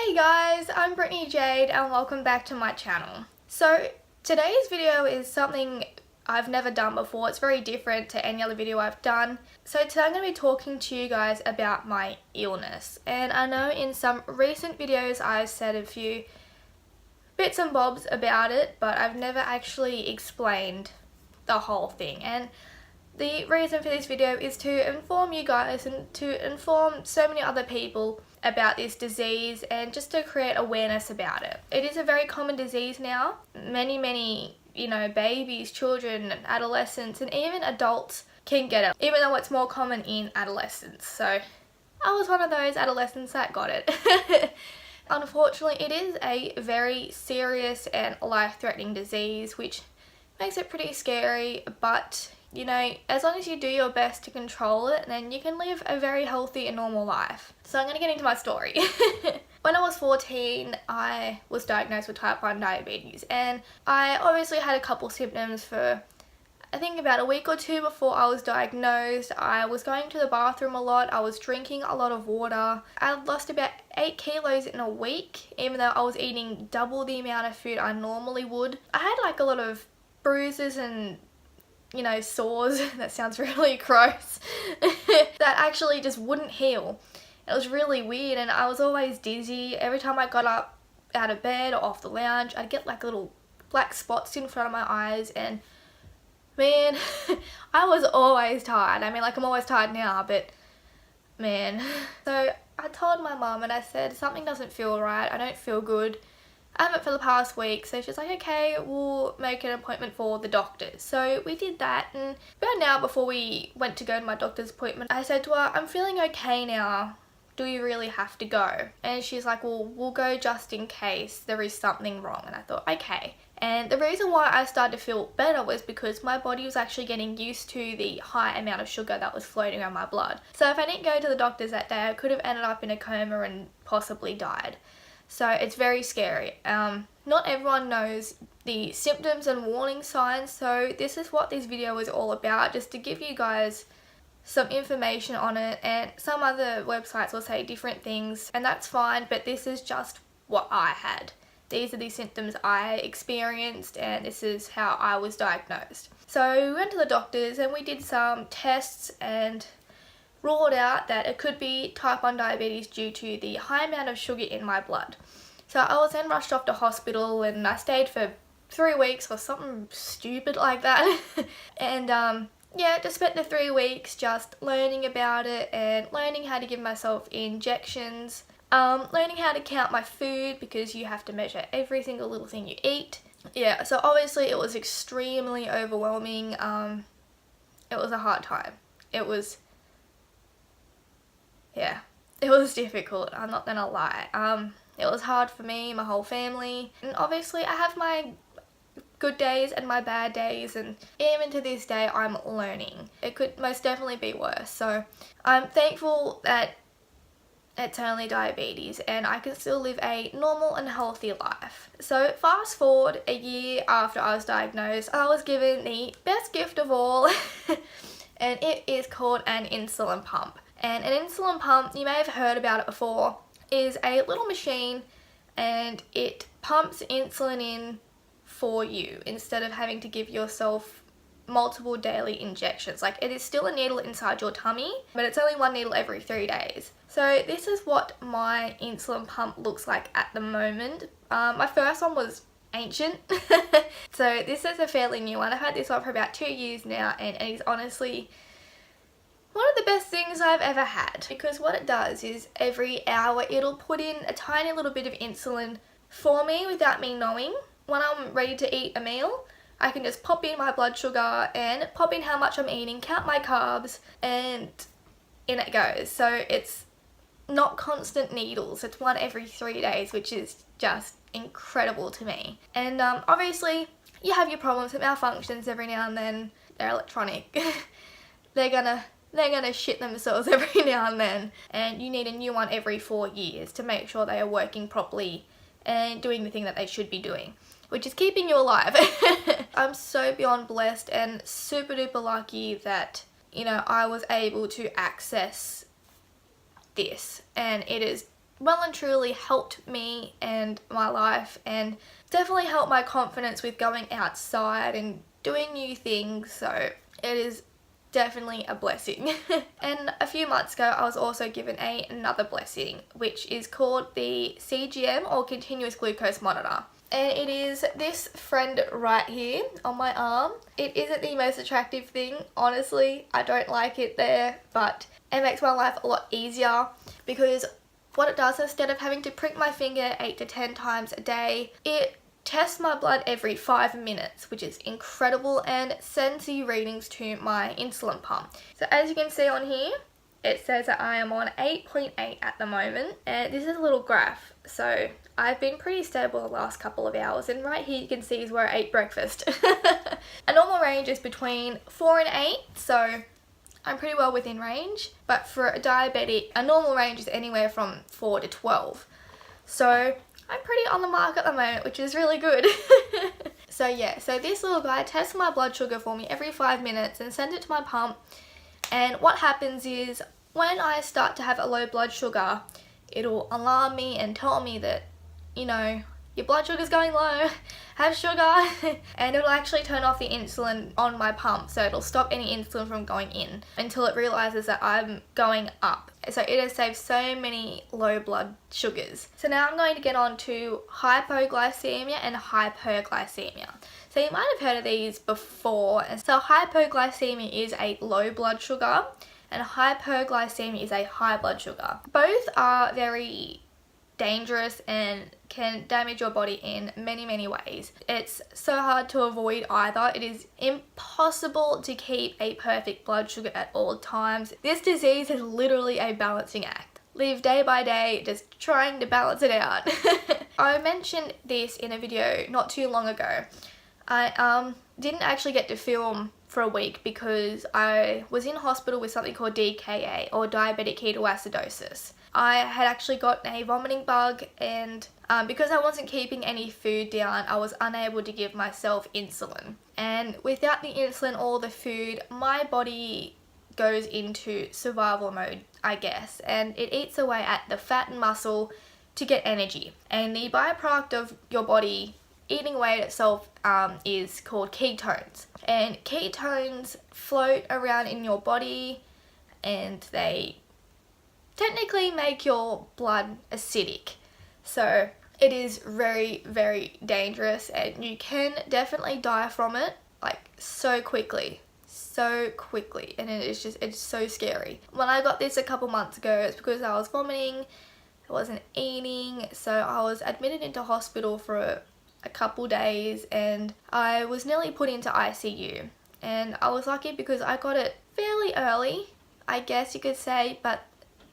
Hey guys, I'm Brittany Jade and welcome back to my channel. So today's video is something I've never done before. It's very different to any other video I've done. So today I'm going to be talking to you guys about my illness. And I know in some recent videos I've said a few bits and bobs about it, but I've never actually explained the whole thing. And the reason for this video is to inform you guys and to inform so many other people about this disease and just to create awareness about it. It is a very common disease now. Many, babies, children, adolescents, and even adults can get it, even though it's more common in adolescents. So I was one of those adolescents that got it. Unfortunately, it is a very serious and life-threatening disease, which makes it pretty scary, but as long as you do your best to control it, then you can live a very healthy and normal life. So I'm going to get into my story. When I was 14, I was diagnosed with type 1 diabetes, and I obviously had a couple symptoms for I think about a week or two before I was diagnosed. I was going to the bathroom a lot, I was drinking a lot of water. I lost about 8 kilos in a week, even though I was eating double the amount of food I normally would. I had like a lot of bruises and sores, that sounds really gross, that actually just wouldn't heal. It was really weird, and I was always dizzy. Every time I got up out of bed or off the lounge, I'd get like little black spots in front of my eyes, and man, I was always tired. I mean, like, I'm always tired now, but man. So I told my mum and I said, something doesn't feel right, I don't feel good. I haven't for the past week. So she's like, okay, we'll make an appointment for the doctors. So we did that, and about an hour before we went to go to my doctor's appointment, I said to her, I'm feeling okay now. Do you really have to go? And she's like, well, we'll go just in case there is something wrong. And I thought, okay. And the reason why I started to feel better was because my body was actually getting used to the high amount of sugar that was floating around my blood. So if I didn't go to the doctors that day, I could have ended up in a coma and possibly died. So it's very scary. Not everyone knows the symptoms and warning signs, so this is what this video is all about, just to give you guys some information on it. And some other websites will say different things, and that's fine, but this is just what I had. These are the symptoms I experienced, and this is how I was diagnosed. So we went to the doctors and we did some tests and ruled out that it could be type 1 diabetes due to the high amount of sugar in my blood. So I was then rushed off to hospital, and I stayed for 3 weeks or something stupid like that. And just spent the 3 weeks just learning about it and learning how to give myself injections, learning how to count my food because you have to measure every single little thing you eat. Yeah, so obviously it was extremely overwhelming. It was a hard time. It was difficult, I'm not gonna lie. It was hard for me, my whole family, and obviously I have my good days and my bad days, and even to this day I'm learning. It could most definitely be worse, so I'm thankful that it's only diabetes and I can still live a normal and healthy life. So fast forward a year after I was diagnosed, I was given the best gift of all and it is called an insulin pump. And an insulin pump, you may have heard about it before, is a little machine, and it pumps insulin in for you instead of having to give yourself multiple daily injections. Like, it is still a needle inside your tummy, but it's only one needle every 3 days. So this is what my insulin pump looks like at the moment. My first one was ancient. So this is a fairly new one. I've had this one for about 2 years now, and it is honestly one of the best things I've ever had, because what it does is every hour it'll put in a tiny little bit of insulin for me without me knowing. When I'm ready to eat a meal, I can just pop in my blood sugar and pop in how much I'm eating, count my carbs, and in it goes. So it's not constant needles, it's one every 3 days, which is just incredible to me. And obviously you have your problems with malfunctions every now and then. They're electronic. They're gonna shit themselves every now and then, and you need a new one every 4 years to make sure they are working properly and doing the thing that they should be doing, which is keeping you alive. I'm so beyond blessed and super duper lucky that, I was able to access this, and it has well and truly helped me and my life, and definitely helped my confidence with going outside and doing new things. So it is definitely a blessing. And a few months ago I was also given another blessing, which is called the CGM, or continuous glucose monitor. And it is this friend right here on my arm. It isn't the most attractive thing, honestly. I don't like it there, but it makes my life a lot easier, because what it does, instead of having to prick my finger 8 to 10 times a day, it tests my blood every 5 minutes, which is incredible, and sends the readings to my insulin pump. So as you can see on here, it says that I am on 8.8 at the moment, and this is a little graph. So I've been pretty stable the last couple of hours, and right here you can see is where I ate breakfast. A normal range is between 4 and 8, so I'm pretty well within range, but for a diabetic, a normal range is anywhere from 4 to 12. So I'm pretty on the mark at the moment, which is really good. So yeah, so this little guy tests my blood sugar for me every 5 minutes and sends it to my pump. And what happens is, when I start to have a low blood sugar, it'll alarm me and tell me that, you know, your blood sugar's going low, have sugar. And it'll actually turn off the insulin on my pump, so it'll stop any insulin from going in until it realizes that I'm going up. So it has saved so many low blood sugars. So now I'm going to get on to hypoglycemia and hyperglycemia. So you might have heard of these before. So hypoglycemia is a low blood sugar, and hyperglycemia is a high blood sugar. Both are very dangerous and can damage your body in many ways. It's so hard to avoid either. It is impossible to keep a perfect blood sugar at all times. This disease is literally a balancing act. Live day by day just trying to balance it out. I mentioned this in a video not too long ago. I didn't actually get to film for a week because I was in hospital with something called DKA, or diabetic ketoacidosis. I had actually gotten a vomiting bug, and because I wasn't keeping any food down, I was unable to give myself insulin. And without the insulin or the food, my body goes into survival mode, I guess, and it eats away at the fat and muscle to get energy. And the byproduct of your body eating away at itself is called ketones. And ketones float around in your body, and they technically make your blood acidic. So it is very dangerous, and you can definitely die from it, like so quickly, and it's so scary. When I got this a couple months ago, it's because I was vomiting, I wasn't eating, so I was admitted into hospital for a couple days, and I was nearly put into ICU. And I was lucky because I got it fairly early, I guess you could say, but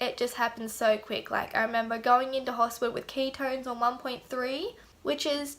it just happened so quick. Like, I remember going into hospital with ketones on 1.3, which is,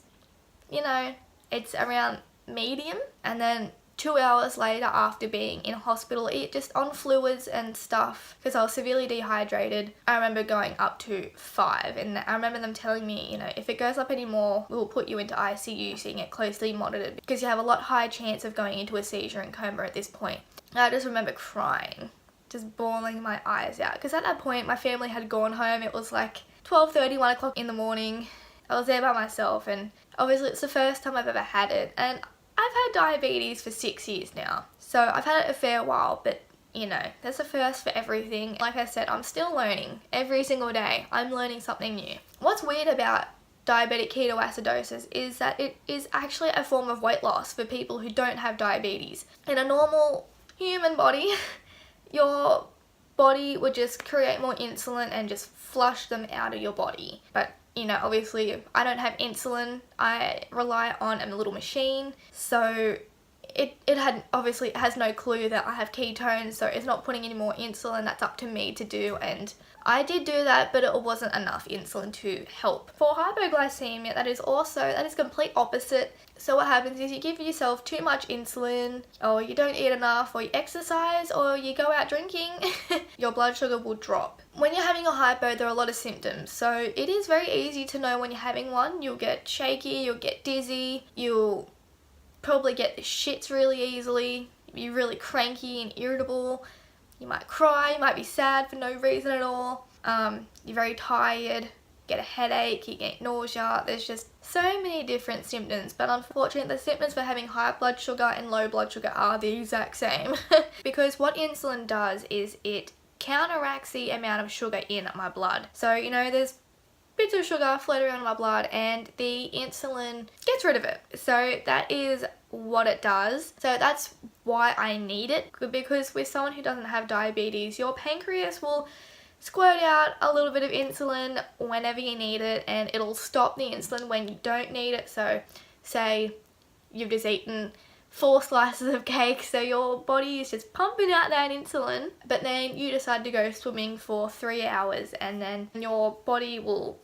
you know, it's around medium, and then 2 hours later, after being in hospital, just on fluids and stuff, because I was severely dehydrated, I remember going up to 5, and I remember them telling me, you know, if it goes up anymore, we'll put you into ICU so you can get closely monitored, because you have a lot higher chance of going into a seizure and coma at this point. And I just remember crying, just bawling my eyes out, because at that point my family had gone home. It was like 12:30, 1 o'clock in the morning. I was there by myself, and obviously it's the first time I've ever had it, and I've had diabetes for 6 years now, so I've had it a fair while, but you know, there's a first for everything. Like I said, I'm still learning every single day. I'm learning something new. What's weird about diabetic ketoacidosis is that it is actually a form of weight loss for people who don't have diabetes. In a normal human body, your body would just create more insulin and just flush them out of your body. But you know, obviously I don't have insulin. I rely on a little machine, so it has no clue that I have ketones, so it's not putting any more insulin. That's up to me to do, and I did do that, but it wasn't enough insulin to help. For hypoglycemia, that is complete opposite. So what happens is you give yourself too much insulin, or you don't eat enough, or you exercise, or you go out drinking, your blood sugar will drop. When you're having a hypo, there are a lot of symptoms, so it is very easy to know when you're having one. You'll get shaky, you'll get dizzy, you'll probably get the shits really easily, you're really cranky and irritable, you might cry, you might be sad for no reason at all. you're very tired, get a headache, you get nausea. There's just so many different symptoms, but unfortunately the symptoms for having high blood sugar and low blood sugar are the exact same. Because what insulin does is it counteracts the amount of sugar in my blood. So, you know, there's bits of sugar floating around in my blood and the insulin gets rid of it. So that is what it does. So that's why I need it, because with someone who doesn't have diabetes, your pancreas will squirt out a little bit of insulin whenever you need it, and it'll stop the insulin when you don't need it. So say you've just eaten 4 slices of cake, so your body is just pumping out that insulin, but then you decide to go swimming for 3 hours, and then your body will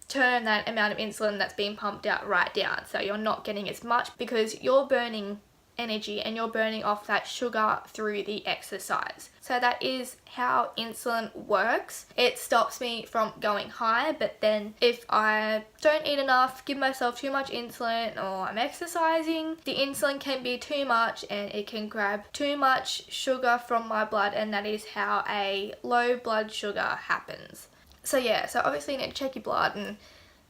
turn that amount of insulin that's being pumped out right down. So you're not getting as much because you're burning energy and you're burning off that sugar through the exercise. So that is how insulin works. It stops me from going high, but then if I don't eat enough, give myself too much insulin, or I'm exercising, the insulin can be too much and it can grab too much sugar from my blood, and that is how a low blood sugar happens. So yeah, so obviously you need to check your blood and,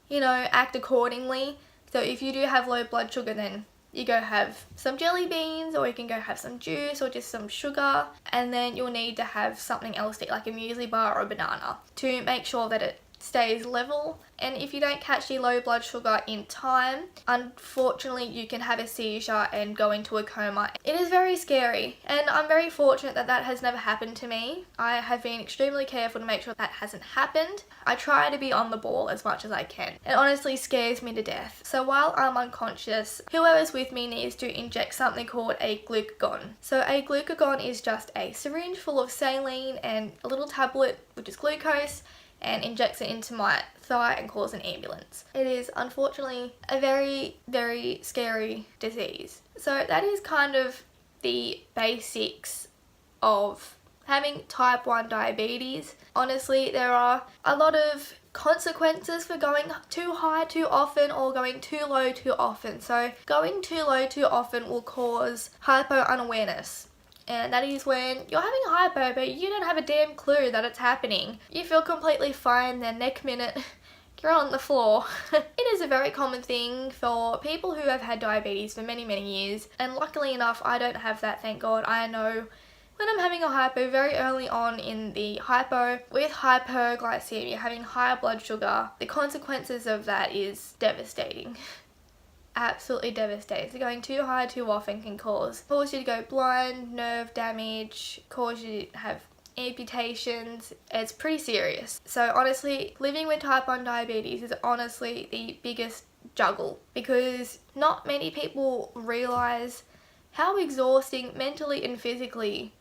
you know, act accordingly. So if you do have low blood sugar, then you go have some jelly beans, or you can go have some juice or just some sugar, and then you'll need to have something else to eat, like a muesli bar or a banana, to make sure that it stays level. And if you don't catch the low blood sugar in time, unfortunately you can have a seizure and go into a coma. It is very scary, and I'm very fortunate that that has never happened to me. I have been extremely careful to make sure that hasn't happened. I try to be on the ball as much as I can. It honestly scares me to death. So while I'm unconscious, whoever's with me needs to inject something called a glucagon. So a glucagon is just a syringe full of saline and a little tablet, which is glucose, and injects it into my thigh and calls an ambulance. It is unfortunately a very, very scary disease. So that is kind of the basics of having type 1 diabetes. Honestly, there are a lot of consequences for going too high too often or going too low too often. So going too low too often will cause hypo-unawareness. And that is when you're having a hypo, but you don't have a damn clue that it's happening. You feel completely fine, then next minute, you're on the floor. It is a very common thing for people who have had diabetes for many, many years. And luckily enough, I don't have that, thank God. I know when I'm having a hypo very early on in the hypo, with hypoglycemia, having higher blood sugar, the consequences of that is devastating. Absolutely devastating. So going too high too often can cause you to go blind, nerve damage, cause you to have amputations. It's pretty serious. So honestly, living with type 1 diabetes is honestly the biggest juggle, because not many people realize how exhausting mentally and physically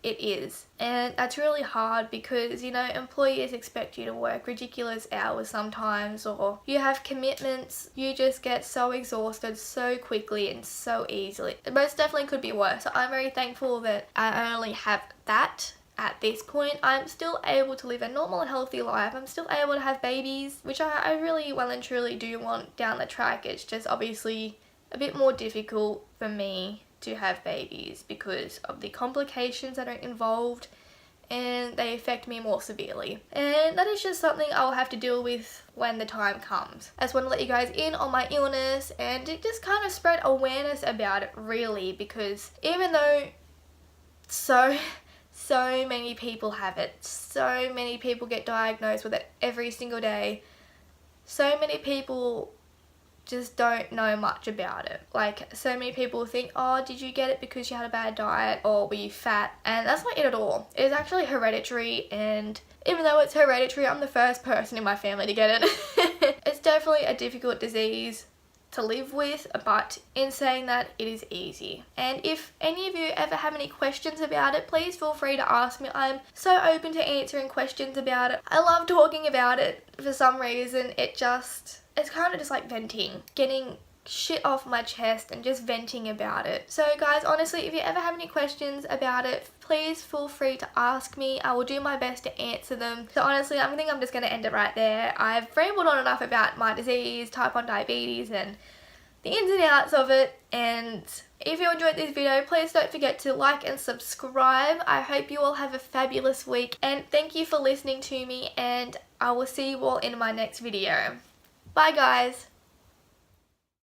it is. And that's really hard because, you know, employers expect you to work ridiculous hours sometimes, or you have commitments. You just get so exhausted so quickly and so easily. It most definitely could be worse. So I'm very thankful that I only have that at this point. I'm still able to live a normal and healthy life. I'm still able to have babies, which I really well and truly do want down the track. It's just obviously a bit more difficult for me to have babies because of the complications that are involved, and they affect me more severely. And that is just something I'll have to deal with when the time comes. I just want to let you guys in on my illness and to just kind of spread awareness about it, really, because even though so many people have it, so many people get diagnosed with it every single day, so many people just don't know much about it. Like, so many people think, oh, did you get it because you had a bad diet, or were you fat? And that's not it at all. It's actually hereditary, and even though it's hereditary, I'm the first person in my family to get it. It's definitely a difficult disease to live with, but in saying that, it is easy. And if any of you ever have any questions about it, please feel free to ask me. I'm so open to answering questions about it. I love talking about it for some reason. It's kind of just like venting, getting shit off my chest and just venting about it. So guys, honestly, if you ever have any questions about it, please feel free to ask me. I will do my best to answer them. So honestly, I think I'm just going to end it right there. I've rambled on enough about my disease, type 1 diabetes, and the ins and outs of it. And if you enjoyed this video, please don't forget to like and subscribe. I hope you all have a fabulous week, and thank you for listening to me, and I will see you all in my next video. Bye guys!